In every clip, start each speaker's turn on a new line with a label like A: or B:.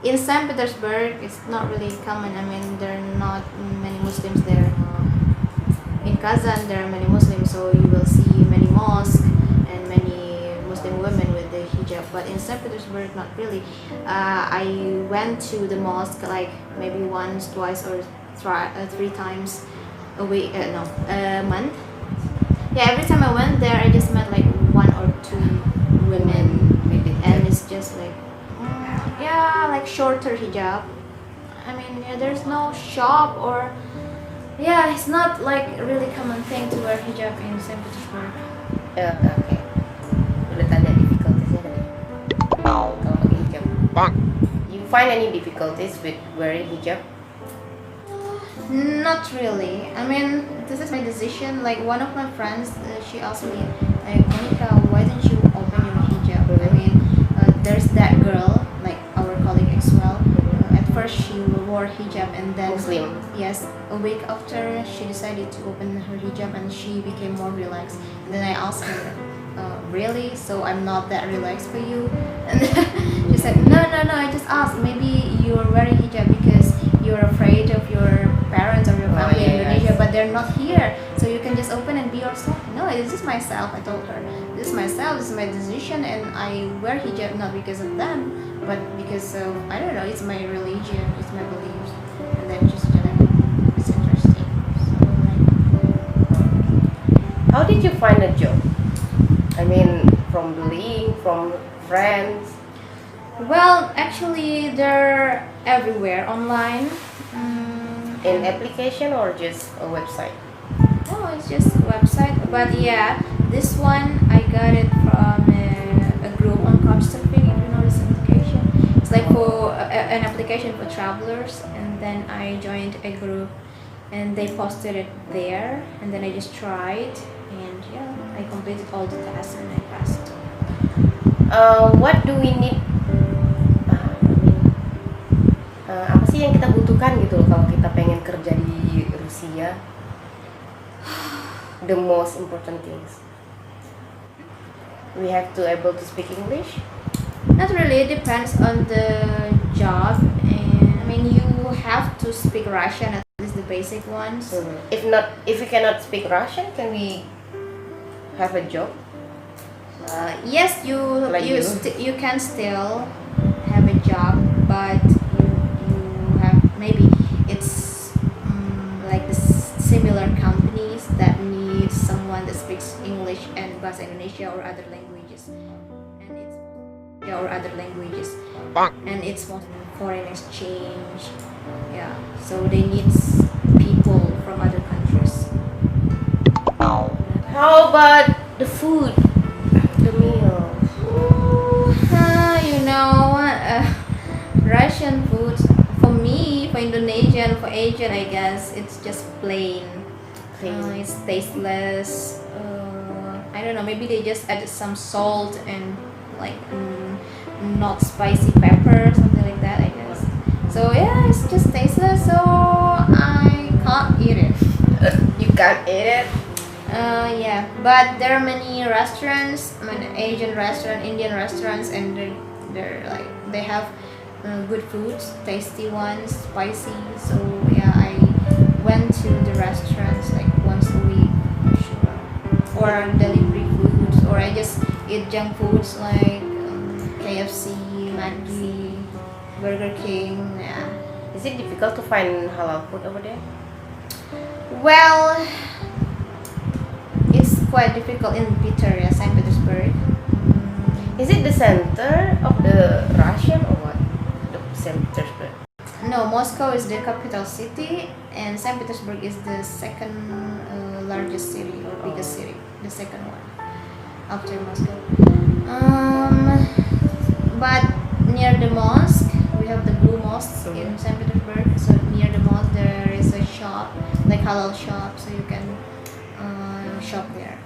A: In St. Petersburg, it's not really common. I mean, there are not many Muslims there. In Kazan, there are many Muslims, so you will see many mosques and many Muslim women with the hijab. But in St. Petersburg, not really. I went to the mosque like maybe once, twice, or three times a week. No, a month. Yeah, every time I went there, I just met like one or two women, and it's just like, yeah, like shorter hijab. I mean, yeah, there's no shop or yeah, it's not like a really common thing to wear hijab in St. Petersburg.
B: Oke. Udah tanya difficultiesnya tadi. Kalau pakai hijab. You find any difficulties with wearing hijab?
A: Not really. I mean, this is my decision. Like one of my friends, she asked me, like, Monica, why don't you open your hijab? I mean, there's that girl, like our colleague as well. At first, she wore hijab, and then
B: Muslim.
A: yes, a week after, she decided to open her hijab, and she became more relaxed. And then I asked her, really? So I'm not that relaxed for you? And she said, no. I just asked. Maybe you're wearing hijab because you're afraid of your parents or your family in Indonesia, but they're not here, so you can just open and be yourself. No, this is myself. I told her, this is myself. This is my decision, and I wear hijab not because of them, but because of, I don't know, it's my religion, it's my beliefs, and then just it's interesting. So like,
B: How did you find a job? I mean, from bullying, from friends.
A: well, actually, they're everywhere online.
B: In application or just a website?
A: Oh, it's just a website. But yeah, this one I got it from a group on Couchsurfing. If you know this application, it's like for an application for travelers. And then I joined a group, and they posted it there. And then I just tried, and yeah, I completed all the tasks and I passed.
B: What do we need? Apa sih yang kita butuhkan gitu loh kalau kita pengen kerja di Rusia? The most important things. We have to able to speak English.
A: Not really. It depends on the job. And I mean, you have to speak Russian, at least the basic ones.
B: If we cannot speak Russian, can we have a job?
A: Yes, you
B: Like
A: you
B: you?
A: you can still have a job, but you have maybe it's like the similar companies that need someone that speaks English and Bahasa Indonesia or other languages, and it's mostly foreign exchange. Yeah, so they need people from other countries.
B: How about the food, the meal?
A: You know, Russian food for me, for Indonesian, for Asian, I guess it's just plain. It's tasteless. I don't know. Maybe they just added some salt and like not spicy pepper, something like that. I guess. So yeah, it's just tasteless. So I can't eat it.
B: You can't eat it.
A: Yeah, but there are many restaurants, I mean Asian restaurant, Indian restaurants, and they're like they have good foods, tasty ones, spicy. So yeah, I went to the restaurants like once a week for sure, or delivery foods, or I just eat junk foods like KFC, Maggi, Burger King. Yeah.
B: Is it difficult to find halal food over there?
A: Well, it's quite difficult in Peter, St. Petersburg.
B: Is it the center of the Russian or what? The St. Petersburg.
A: No, Moscow is the capital city, and St. Petersburg is the second largest city or biggest city, the second one after Moscow. But near the mosque, we have the Blue Mosque in St. Petersburg. So near the mosque, there is a shop, like halal shop, so you can shop there.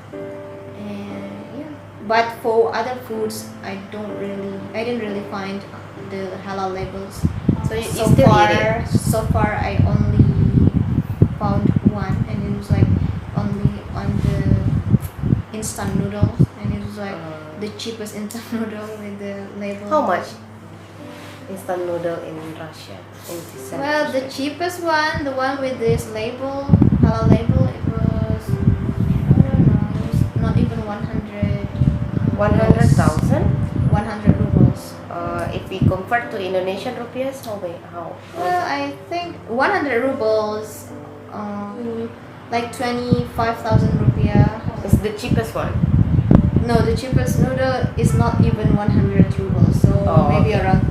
A: And yeah, but for other foods, I didn't really find the halal labels.
B: So you still eat it?
A: So far, I only found one, and it was like only on the instant noodles, and it was like the cheapest instant noodle with the label.
B: How much? instant noodle in Russia in December?
A: Well, the cheapest one, the one with this label, halal label, it was, I don't know, it was not even 100.
B: 100,000.
A: 100 rubles.
B: If we convert to Indonesian rupiahs, how?
A: Well, I think 100 rubles, like 25,000 rupiah.
B: It's the cheapest one.
A: No, the cheapest noodle is not even 100 rubles, so maybe
B: okay.
A: around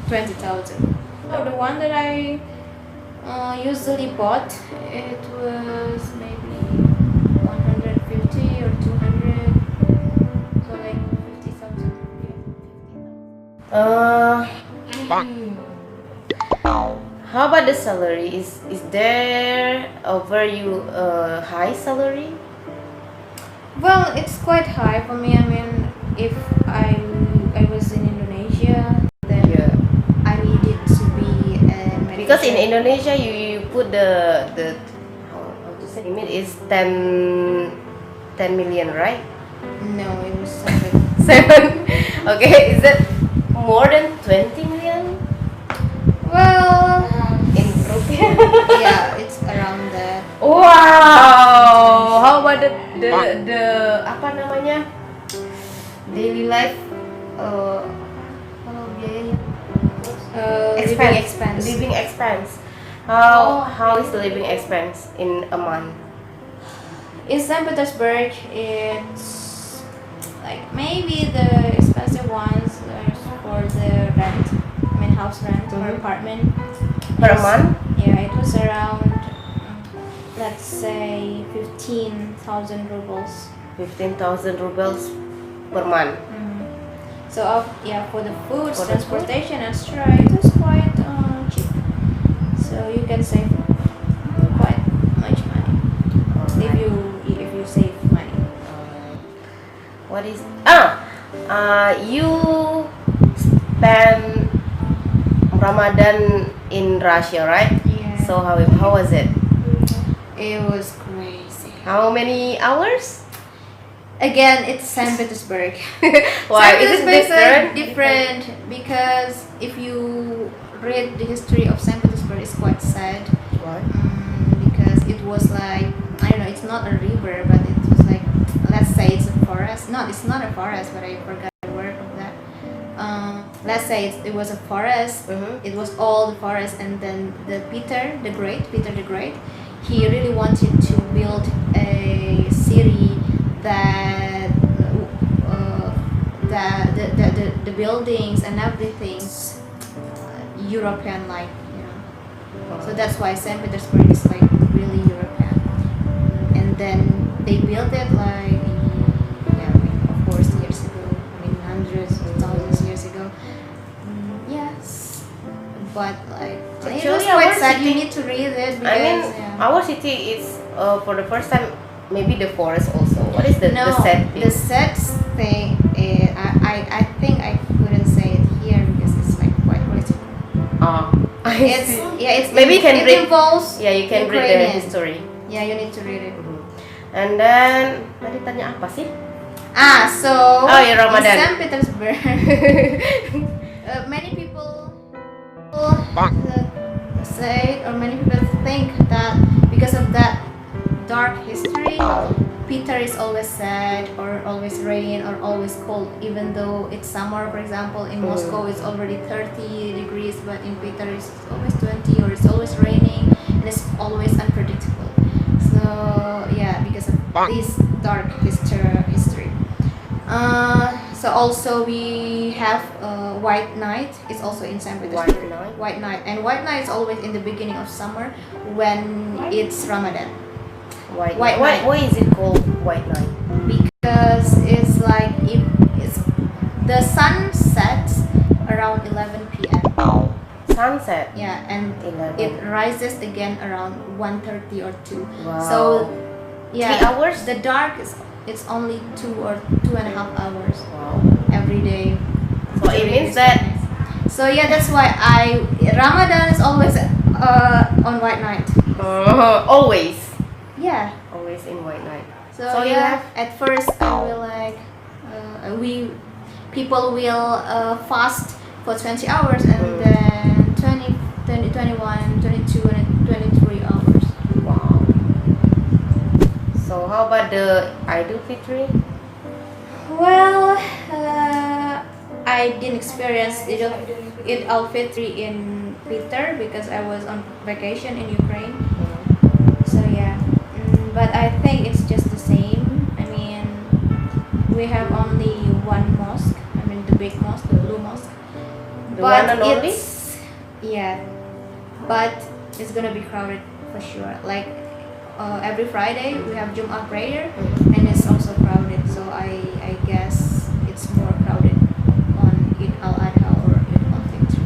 A: 20,000. So the one that I usually bought, it was maybe 150 or 200, so like 50,000
B: How about the salary? Is there a very high salary?
A: Well, it's quite high for me. I mean, if I was in Indonesia, then
B: Yeah.
A: I needed to be a manager.
B: Because in Indonesia, you put the how to say limit is 10 million, right?
A: No, it was 7.
B: 7. Okay, is that more than 20 million
A: Well,
B: in rupiah?
A: yeah, it's around that.
B: Wow. How about the apa namanya daily life kalau biayanya
A: Living expense.
B: living expense. How is the living expense in a month?
A: In St. Petersburg, it's like maybe the expensive ones are for the rent. I mean, house rent or
B: Mhm.
A: apartment.
B: Per
A: Yes.
B: month?
A: Yeah, it was around, let's say, 15,000 rubles.
B: 15,000 rubles per month.
A: So, yeah, for the food,
B: For the food?
A: transportation, extra, it was quite cheap. So you can save quite much money if you save money.
B: What is you spend Ramadan in Russia, right?
A: Yeah.
B: So how was it?
A: It was crazy.
B: How many hours?
A: Again, it's St. Petersburg.
B: Why
A: St.
B: is it
A: Petersburg
B: different?
A: different because if you read the history of St. Petersburg, it's quite sad.
B: Why?
A: Because it was like, I don't know, it's not a river, but it was like, let's say it's a forest. No, it's not a forest, but I forgot the word of that. Let's say it was a forest.
B: Mhm.
A: It was all the forest, and then Peter the Great, he really wanted to build a city that the buildings and everything's European like, you know. So that's why St. Petersburg is like really European. And then they built it like, yeah, I mean, of course, years ago. I mean, hundreds of thousands of years ago. Yes, but like it was
B: Actually,
A: quite
B: our
A: sad. You
B: city-
A: need to read it because
B: I mean,
A: yeah.
B: our city is for the first time maybe the forest also. What is the
A: No,
B: sad thing?
A: the sad thing is, I think I couldn't say it here because it's like quite political.
B: I
A: It's
B: see.
A: yeah, it's
B: Maybe you can
A: it
B: read.
A: involves
B: Yeah, you can read the
A: Ukrainian.
B: history.
A: Yeah, you need to read it.
B: And then tadi tanya apa sih?
A: So
B: Oh, yeah, Ramadan.
A: in St. Petersburg, many people say, or many people think that because of that dark history, Peter is always sad, or always rain, or always cold. Even though it's summer, for example, in Moscow it's already 30 degrees, but in Peter it's always 20, or it's always raining, and it's always unpredictable. So yeah, because of this dark history. So also we have White Night. It's also in St. Petersburg.
B: White Night?
A: And White Night is always in the beginning of summer when it's Ramadan.
B: White
A: White
B: night.
A: night.
B: Why is it called white night?
A: Because it's like it's the sun sets around 11 p.m.
B: Sunset.
A: Yeah, and
B: 11.
A: it rises again around 1:30 or 2.
B: Wow.
A: So yeah,
B: 3 hours?
A: The dark is it's only 2 or 2.5 hours
B: Wow.
A: every day.
B: So it
A: during
B: means
A: this
B: that
A: night. So yeah, that's why Ramadan is always on White Night.
B: always
A: Yeah.
B: in white night.
A: So
B: you
A: yeah,
B: have
A: at first I will like people will fast for 20 hours, and then 20, 20, 21, 22, and 23 hours.
B: Wow. So how about the Idul Fitri?
A: Well, I didn't experience Eid al-Fitri in Peter because I was on vacation in Ukraine. So yeah, but I think it's just the same. I mean, we have only one mosque. I mean, the big mosque, the blue mosque.
B: The one and only?
A: Yeah, but it's gonna be crowded for sure. Like every Friday we have Jum'ah prayer, and it's also crowded. So I guess it's more crowded on Eid al-Adha or Eid al-Fitr.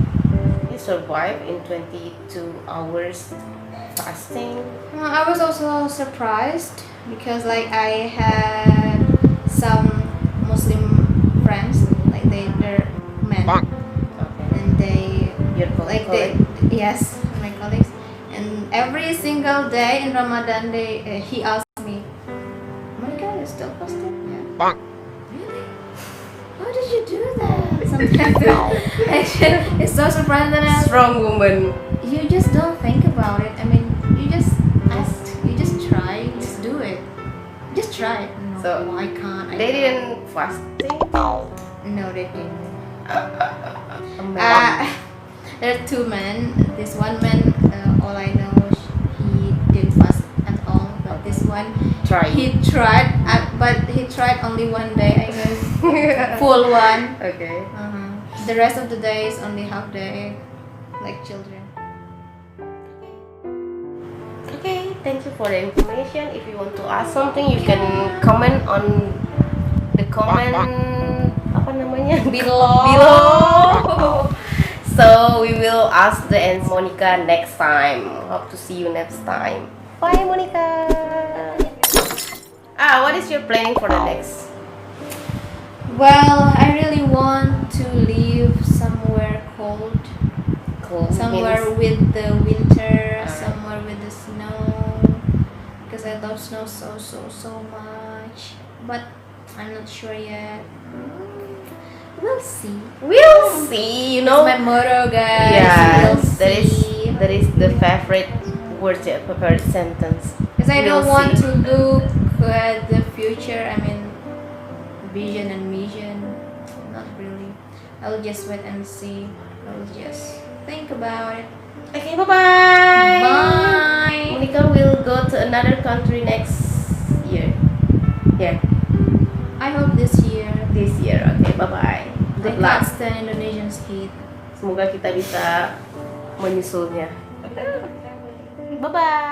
B: You survive in 22 hours fasting.
A: I was also surprised because like I had some Muslim friends, like they're men, and they
B: Your
A: like
B: colleague?
A: yes, my colleagues, and every single day in Ramadan he asked me, Monica, you still fasting? Yeah. Really? How did you do that? Something like that. Actually, it's so surprising that
B: Strong woman.
A: you just don't think about it. I mean, you just try, you just do it. Just try it. No,
B: So,
A: I can't.
B: They didn't fasting?
A: No, they didn't.
B: Man.
A: There are two men. This one man, all I know, he didn't fast at all. But this one,
B: Try.
A: he tried, but he tried only one day, I guess. Full one.
B: Okay.
A: The rest of the days only half day, like children.
B: Okay, thank you for the information. If you want to ask something, you can comment on the comment apa namanya below. So we will ask the answer Monica next time. Hope to see you next time. Bye, Monica. What is your planning for the next?
A: Well, I really want to live somewhere cold. Somewhere
B: means-
A: with the winter, somewhere with the snow, because I love snow so much. But I'm not sure yet. We'll see.
B: We'll see. You know.
A: It's my motto, guys.
B: Yeah,
A: We'll see.
B: that is the favorite word, favorite sentence.
A: Because I don't
B: We'll
A: want
B: see.
A: to look at the future. I mean, vision and mission. Not really. I'll just wait and see. I'll just think about it.
B: Okay, bye-bye.
A: Bye.
B: Monica will go to another country next year. Yeah,
A: I hope this year
B: this year. Okay, bye-bye.
A: I
B: Good
A: can't
B: luck.
A: stand Indonesian's heat.
B: Semoga kita bisa menyusulnya. Bye-bye.